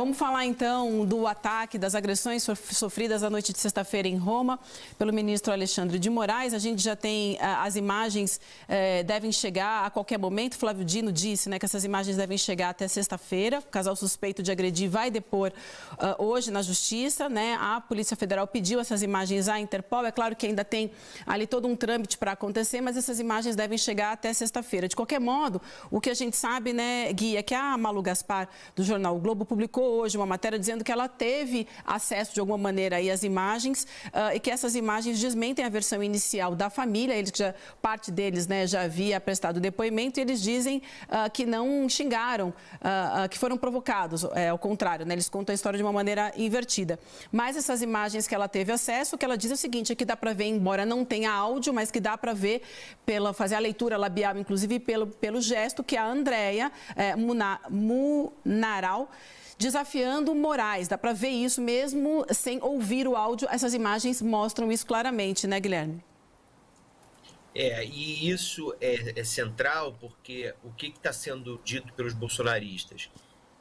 Vamos falar então do ataque, das agressões sofridas na noite de sexta-feira em Roma pelo ministro Alexandre de Moraes. A gente já tem as imagens, devem chegar a qualquer momento. Flávio Dino disse, que essas imagens devem chegar até sexta-feira. O casal suspeito de agredir vai depor hoje na Justiça, A Polícia Federal pediu essas imagens à Interpol. É claro que ainda tem ali todo um trâmite para acontecer, mas essas imagens devem chegar até sexta-feira. De qualquer modo, o que a gente sabe, Gui, é que a Malu Gaspar, do jornal O Globo, publicou hoje uma matéria dizendo que ela teve acesso de alguma maneira aí às imagens e que essas imagens desmentem a versão inicial da família. Eles parte deles já havia prestado depoimento e eles dizem que não xingaram, que foram provocados, ao contrário, eles contam a história de uma maneira invertida. Mas essas imagens que ela teve acesso, o que ela diz é o seguinte, é que dá para ver, embora não tenha áudio, mas que dá para ver, fazer a leitura labial, inclusive pelo gesto, que a Andréia Munaral desafiando Moraes. Dá para ver isso mesmo sem ouvir o áudio. Essas imagens mostram isso claramente, Guilherme? E isso é central porque o que está sendo dito pelos bolsonaristas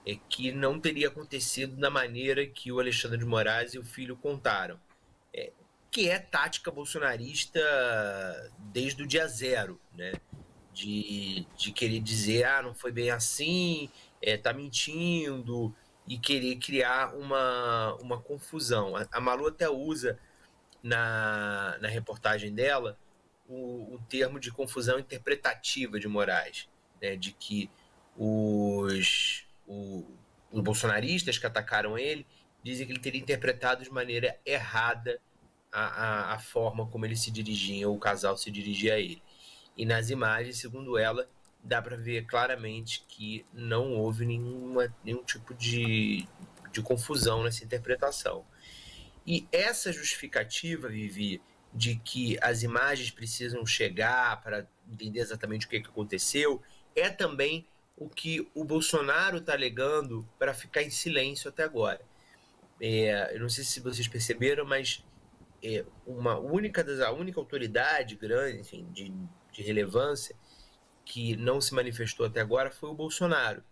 é que não teria acontecido da maneira que o Alexandre de Moraes e o filho contaram, que é tática bolsonarista desde o dia zero, de querer dizer, não foi bem assim, tá mentindo, e querer criar uma confusão. A Malu até usa na reportagem dela o termo de confusão interpretativa de Moraes, de que os bolsonaristas que atacaram ele dizem que ele teria interpretado de maneira errada a forma como ele se dirigia, o casal se dirigia a ele. E nas imagens, segundo ela, dá para ver claramente que não houve nenhum tipo de confusão nessa interpretação. E essa justificativa, Vivi, de que as imagens precisam chegar para entender exatamente o que aconteceu, é também o que o Bolsonaro está alegando para ficar em silêncio até agora. Eu não sei se vocês perceberam, mas a única autoridade grande, enfim, de relevância, que não se manifestou até agora foi o Bolsonaro.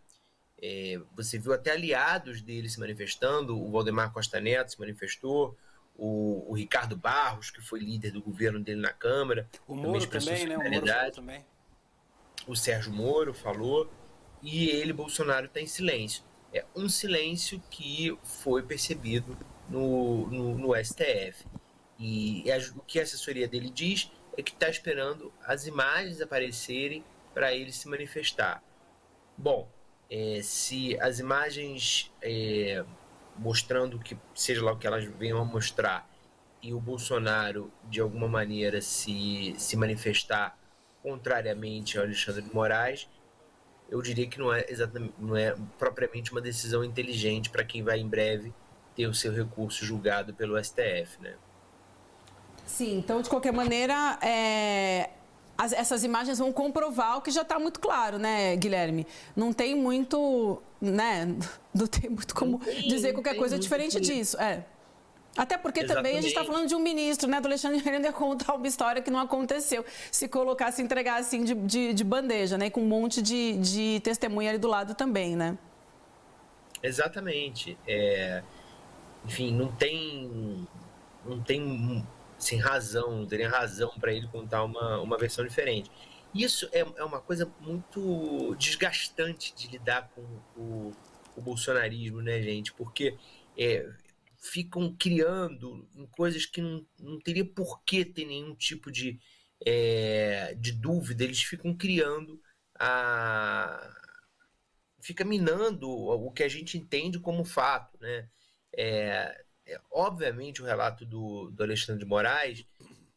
Você viu até aliados dele se manifestando, o Valdemar Costa Neto se manifestou, o Ricardo Barros, que foi líder do governo dele na Câmara. O Moro também, O Moro falou também. O Sérgio Moro falou, e ele, Bolsonaro, está em silêncio. É um silêncio que foi percebido no STF. E o que a assessoria dele diz é que está esperando as imagens aparecerem para ele se manifestar. Bom, se as imagens mostrando que seja lá o que elas venham a mostrar e o Bolsonaro de alguma maneira se manifestar contrariamente ao Alexandre de Moraes, eu diria que não é propriamente uma decisão inteligente para quem vai em breve ter o seu recurso julgado pelo STF, Sim, então de qualquer maneira essas imagens vão comprovar o que já está muito claro, Guilherme? Não tem muito, não tem muito como dizer qualquer coisa diferente disso. Até porque também a gente está falando de um ministro, do Alexandre querendo contar uma história que não aconteceu. Se colocar, se entregar assim de bandeja, com um monte de testemunha ali do lado também, Exatamente. Enfim, não tem sem razão, não teria razão para ele contar uma versão diferente. Isso é uma coisa muito desgastante de lidar com o bolsonarismo, gente? Porque ficam criando em coisas que não teria por que ter nenhum tipo de dúvida, eles ficam criando fica minando o que a gente entende como fato, obviamente o relato do Alexandre de Moraes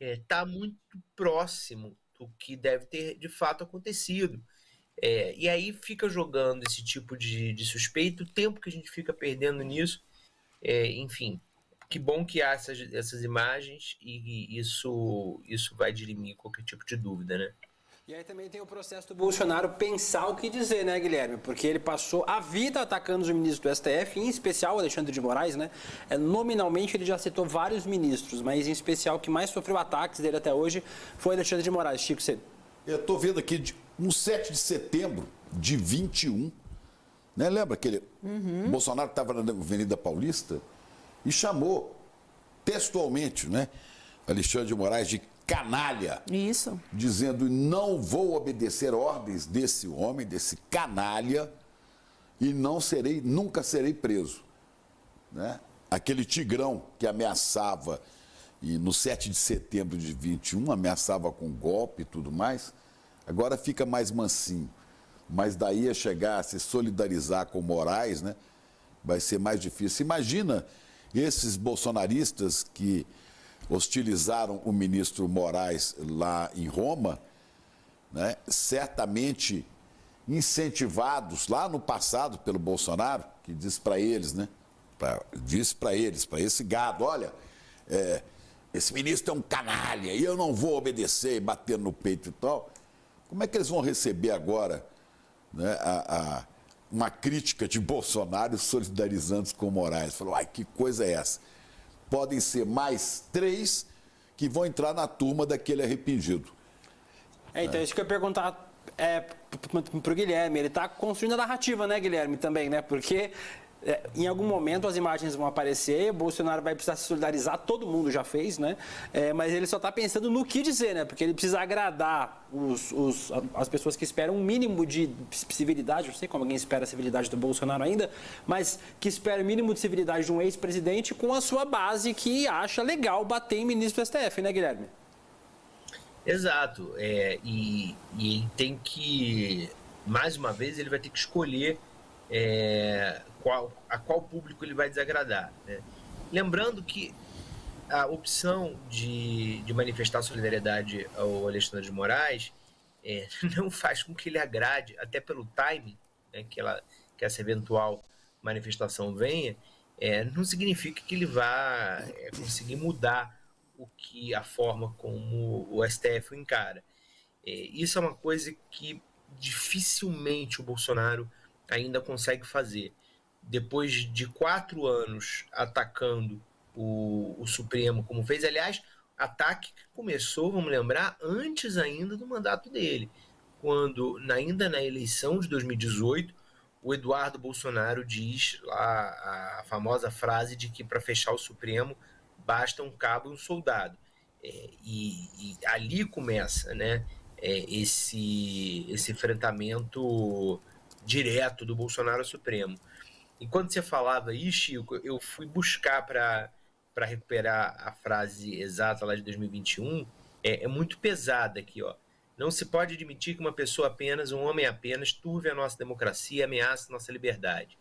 está muito próximo do que deve ter de fato acontecido. E aí fica jogando esse tipo de suspeito, o tempo que a gente fica perdendo nisso. Enfim, que bom que há essas imagens e isso vai dirimir qualquer tipo de dúvida, E aí também tem o processo do Bolsonaro pensar o que dizer, Guilherme? Porque ele passou a vida atacando os ministros do STF, em especial o Alexandre de Moraes, Nominalmente ele já citou vários ministros, mas em especial o que mais sofreu ataques dele até hoje foi o Alexandre de Moraes. Chico, você... Eu estou vendo aqui, no 7 de setembro de 21, Né? Lembra aquele Bolsonaro estava na Avenida Paulista e chamou textualmente, né, Alexandre de Moraes de canalha. Isso. Dizendo, não vou obedecer ordens desse homem, desse canalha, e nunca serei preso. Né? Aquele tigrão que ameaçava, e no 7 de setembro de 21, ameaçava com golpe e tudo mais, agora fica mais mansinho. Mas daí a chegar a se solidarizar com Moraes, né, vai ser mais difícil. Imagina esses bolsonaristas que hostilizaram o ministro Moraes lá em Roma, né, certamente incentivados lá no passado pelo Bolsonaro, que disse para eles, né, para esse gado, olha, esse ministro é um canalha e eu não vou obedecer, batendo no peito e tal. Como é que eles vão receber agora, né, uma crítica de Bolsonaro solidarizando-se com Moraes? Falou, ai, que coisa é essa? Podem ser mais 3 que vão entrar na turma daquele arrependido. Então, isso que eu ia perguntar para o Guilherme. Ele está construindo a narrativa, né, Guilherme, também, né? Porque em algum momento as imagens vão aparecer, o Bolsonaro vai precisar se solidarizar, todo mundo já fez, né? Mas ele só está pensando no que dizer, né? Porque ele precisa agradar as pessoas que esperam um mínimo de civilidade, não sei como alguém espera a civilidade do Bolsonaro ainda, mas que espera o mínimo de civilidade de um ex-presidente com a sua base que acha legal bater em ministro do STF, né, Guilherme? Exato. E ele tem que, mais uma vez, ele vai ter que escolher a qual público ele vai desagradar, né? Lembrando que a opção de manifestar solidariedade ao Alexandre de Moraes não faz com que ele agrade, até pelo time, né, que essa eventual manifestação venha, não significa que ele vá conseguir mudar a forma como o STF o encara. Isso é uma coisa que dificilmente o Bolsonaro ainda consegue fazer. Depois de 4 anos atacando o Supremo, como fez, aliás, ataque que começou, vamos lembrar, antes ainda do mandato dele, quando, ainda na eleição de 2018, o Eduardo Bolsonaro diz lá a famosa frase de que para fechar o Supremo basta um cabo e um soldado. E ali começa, né, esse enfrentamento direto do Bolsonaro ao Supremo. E quando você falava aí, Chico, eu fui buscar para recuperar a frase exata lá de 2021, é muito pesada aqui, ó. Não se pode admitir que uma pessoa apenas, um homem apenas, turve a nossa democracia e ameace a nossa liberdade.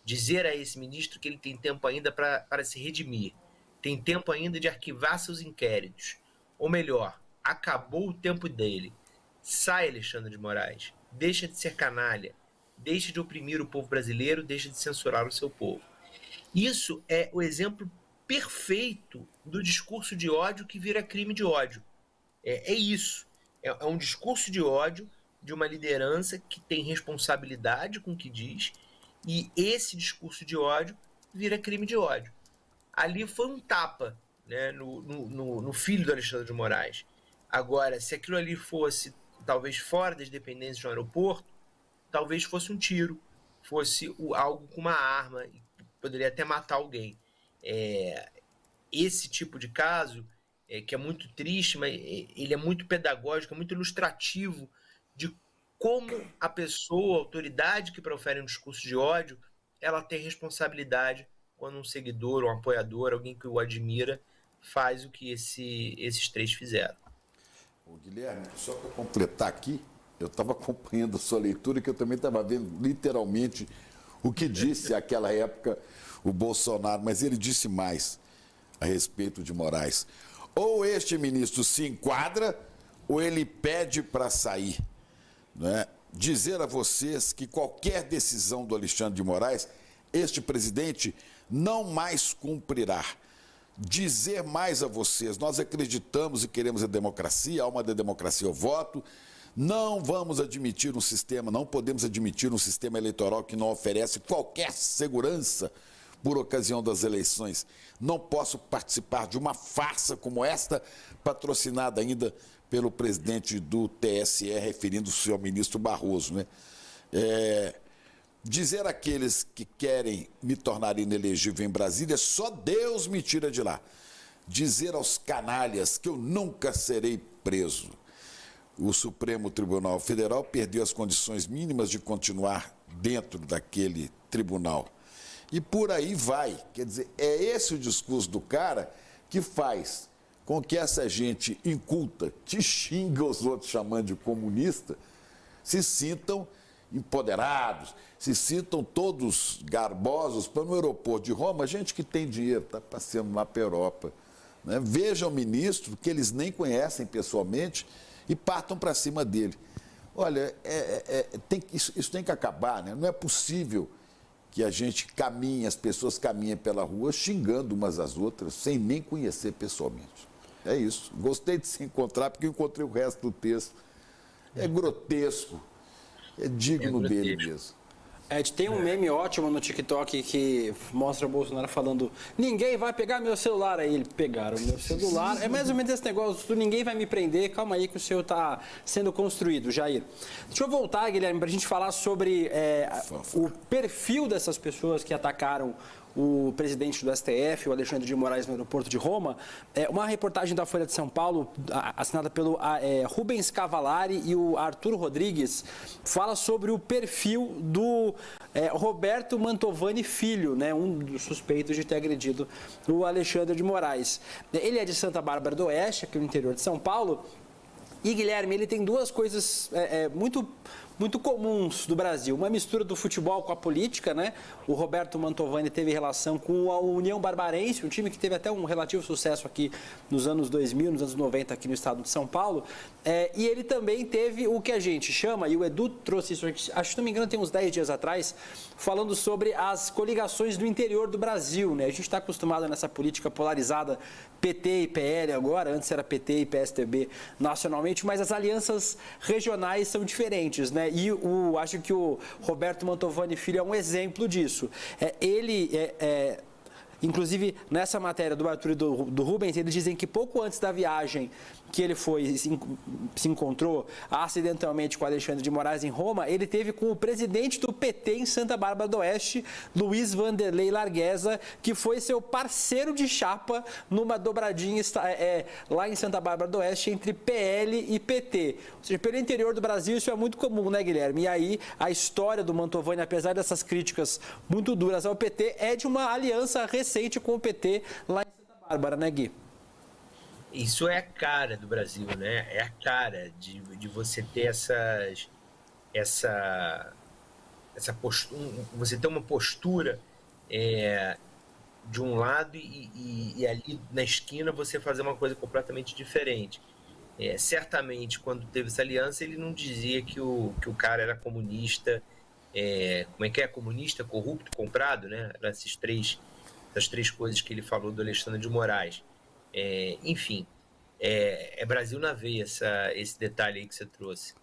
Dizer a esse ministro que ele tem tempo ainda para se redimir, tem tempo ainda de arquivar seus inquéritos. Ou melhor, acabou o tempo dele. Sai, Alexandre de Moraes. Deixa de ser canalha. Deixa de oprimir o povo brasileiro, deixa de censurar o seu povo. Isso é o exemplo perfeito do discurso de ódio que vira crime de ódio. É isso. É um discurso de ódio de uma liderança que tem responsabilidade com o que diz, e esse discurso de ódio vira crime de ódio. Ali foi um tapa, né, no filho do Alexandre de Moraes. Agora, se aquilo ali fosse talvez fora das dependências de um aeroporto, talvez fosse um tiro, fosse algo com uma arma, e poderia até matar alguém. Esse tipo de caso, que é muito triste, mas ele é muito pedagógico, é muito ilustrativo de como a pessoa, a autoridade que profere um discurso de ódio, ela tem responsabilidade quando um seguidor, um apoiador, alguém que o admira, faz o que esses 3 fizeram. Ô, Guilherme, só para completar aqui, eu estava acompanhando a sua leitura, que eu também estava vendo literalmente o que disse naquela época o Bolsonaro, mas ele disse mais a respeito de Moraes. Ou este ministro se enquadra, ou ele pede para sair. Né? Dizer a vocês que qualquer decisão do Alexandre de Moraes, este presidente não mais cumprirá. Dizer mais a vocês, nós acreditamos e queremos a democracia, a alma da democracia, o voto. Não vamos admitir um sistema, não podemos admitir um sistema eleitoral que não oferece qualquer segurança por ocasião das eleições. Não posso participar de uma farsa como esta, patrocinada ainda pelo presidente do TSE, referindo-se ao ministro Barroso, né? Dizer àqueles que querem me tornar inelegível em Brasília, só Deus me tira de lá. Dizer aos canalhas que eu nunca serei preso. O Supremo Tribunal Federal perdeu as condições mínimas de continuar dentro daquele tribunal. E por aí vai. Quer dizer, é esse o discurso do cara que faz com que essa gente inculta, que xinga os outros chamando de comunista, se sintam empoderados, se sintam todos garbosos para no aeroporto de Roma, gente que tem dinheiro, está passeando lá para a Europa. Né? Vejam o ministro, que eles nem conhecem pessoalmente, e partam para cima dele. Olha, isso tem que acabar, né? Não é possível que a gente caminhe, as pessoas caminhem pela rua xingando umas às outras, sem nem conhecer pessoalmente. É isso. Gostei de se encontrar, porque eu encontrei o resto do texto. É grotesco. É digno dele mesmo. Ed, tem um meme ótimo no TikTok que mostra o Bolsonaro falando: ninguém vai pegar meu celular. Aí ele: pegaram meu celular. É mais ou menos esse negócio: ninguém vai me prender, calma aí que o seu está sendo construído, Jair. Deixa eu voltar, Guilherme, para a gente falar sobre o perfil dessas pessoas que atacaram o presidente do STF, o Alexandre de Moraes, no aeroporto de Roma. Uma reportagem da Folha de São Paulo, assinada pelo Rubens Cavallari e o Arthur Rodrigues, fala sobre o perfil do Roberto Mantovani Filho, né, um dos suspeitos de ter agredido o Alexandre de Moraes. Ele é de Santa Bárbara do Oeste, aqui no interior de São Paulo. E, Guilherme, ele tem duas coisas muito comuns do Brasil. Uma mistura do futebol com a política, né? O Roberto Mantovani teve relação com a União Barbarense, um time que teve até um relativo sucesso aqui nos anos 2000, nos anos 90 aqui no estado de São Paulo. E ele também teve o que a gente chama, e o Edu trouxe isso aqui, acho que não me engano tem uns 10 dias atrás, falando sobre as coligações do interior do Brasil, né? A gente está acostumado nessa política polarizada PT e PL agora, antes era PT e PSDB nacionalmente, mas as alianças regionais são diferentes, né? E acho que o Roberto Mantovani Filho é um exemplo disso. Inclusive, nessa matéria do Arthur e do Rubens, eles dizem que pouco antes da viagem que ele se encontrou acidentalmente com Alexandre de Moraes em Roma, ele teve com o presidente do PT em Santa Bárbara do Oeste, Luiz Vanderlei Largueza, que foi seu parceiro de chapa numa dobradinha lá em Santa Bárbara do Oeste entre PL e PT. Ou seja, pelo interior do Brasil isso é muito comum, né, Guilherme? E aí a história do Mantovani, apesar dessas críticas muito duras ao PT, é de uma aliança recente com o PT lá em Santa Bárbara, né, Gui? Isso é a cara do Brasil, né? É a cara de você ter essa postura, você ter uma postura de um lado e ali na esquina você fazer uma coisa completamente diferente. Certamente, quando teve essa aliança, ele não dizia que o cara era comunista, como é que é? Comunista, corrupto, comprado, né? Essas três coisas que ele falou do Alexandre de Moraes. Enfim, é Brasil na veia esse detalhe aí que você trouxe.